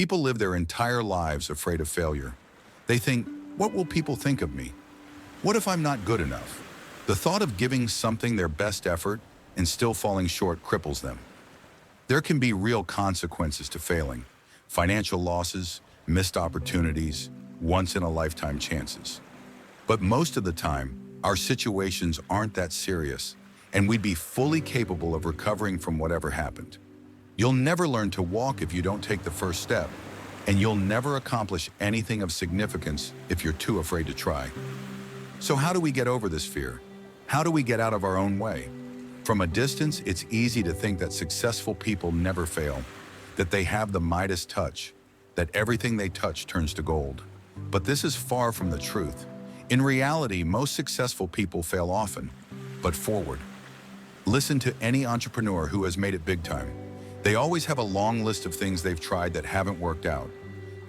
People live their entire lives afraid of failure. They think, what will people think of me? What if I'm not good enough? The thought of giving something their best effort and still falling short cripples them. There can be real consequences to failing: financial losses, missed opportunities, once-in-a-lifetime chances. But most of the time, our situations aren't that serious, and we'd be fully capable of recovering from whatever happened. You'll never learn to walk if you don't take the first step, and you'll never accomplish anything of significance if you're too afraid to try. So how do we get over this fear? How do we get out of our own way? From a distance, it's easy to think that successful people never fail, that they have the Midas touch, that everything they touch turns to gold. But this is far from the truth. In reality, most successful people fail often, but forward. Listen to any entrepreneur who has made it big time. They always have a long list of things they've tried that haven't worked out.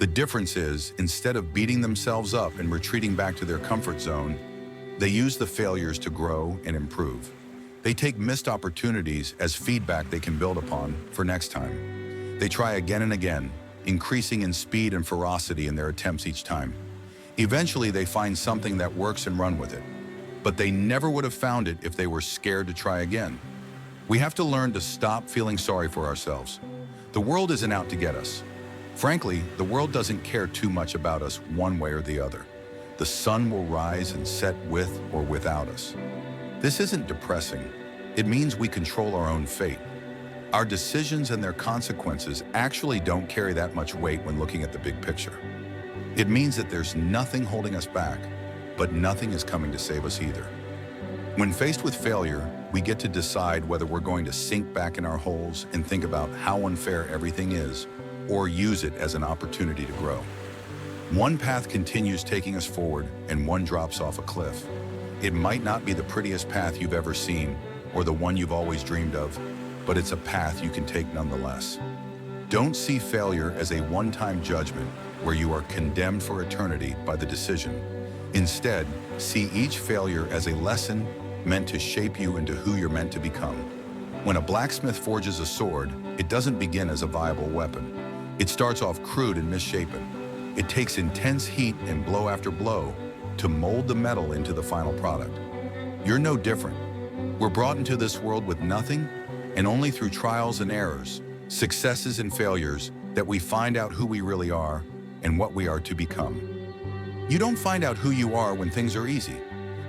The difference is, instead of beating themselves up and retreating back to their comfort zone, they use the failures to grow and improve. They take missed opportunities as feedback they can build upon for next time. They try again and again, increasing in speed and ferocity in their attempts each time. Eventually, they find something that works and run with it. But they never would have found it if they were scared to try again. We have to learn to stop feeling sorry for ourselves. The world isn't out to get us. Frankly, the world doesn't care too much about us one way or the other. The sun will rise and set with or without us. This isn't depressing. It means we control our own fate. Our decisions and their consequences actually don't carry that much weight when looking at the big picture. It means that there's nothing holding us back, but nothing is coming to save us either. When faced with failure, we get to decide whether we're going to sink back in our holes and think about how unfair everything is, or use it as an opportunity to grow. One path continues taking us forward, and one drops off a cliff. It might not be the prettiest path you've ever seen, or the one you've always dreamed of, but it's a path you can take nonetheless. Don't see failure as a one-time judgment where you are condemned for eternity by the decision. Instead, see each failure as a lesson meant to shape you into who you're meant to become. When a blacksmith forges a sword, it doesn't begin as a viable weapon. It starts off crude and misshapen. It takes intense heat and blow after blow to mold the metal into the final product. You're no different. We're brought into this world with nothing, and only through trials and errors, successes and failures, that we find out who we really are and what we are to become. You don't find out who you are when things are easy.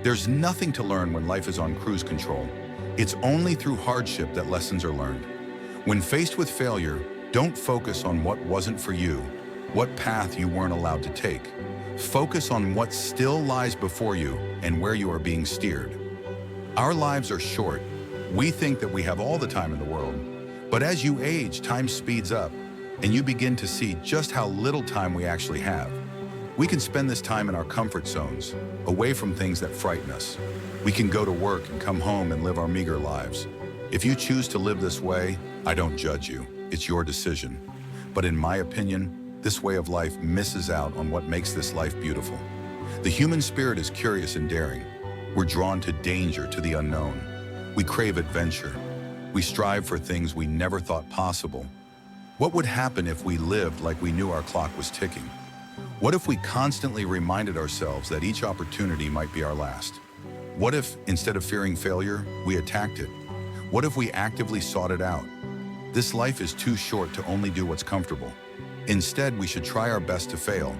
There's nothing to learn when life is on cruise control. It's only through hardship that lessons are learned. When faced with failure, don't focus on what wasn't for you, what path you weren't allowed to take. Focus on what still lies before you and where you are being steered. Our lives are short. We think that we have all the time in the world. But as you age, time speeds up, and you begin to see just how little time we actually have. We can spend this time in our comfort zones, away from things that frighten us. We can go to work and come home and live our meager lives. If you choose to live this way, I don't judge you. It's your decision. But in my opinion, this way of life misses out on what makes this life beautiful. The human spirit is curious and daring. We're drawn to danger, to the unknown. We crave adventure. We strive for things we never thought possible. What would happen if we lived like we knew our clock was ticking? What if we constantly reminded ourselves that each opportunity might be our last? What if, instead of fearing failure, we attacked it? What if we actively sought it out? This life is too short to only do what's comfortable. Instead, we should try our best to fail,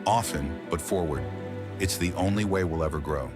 often, but forward. It's the only way we'll ever grow.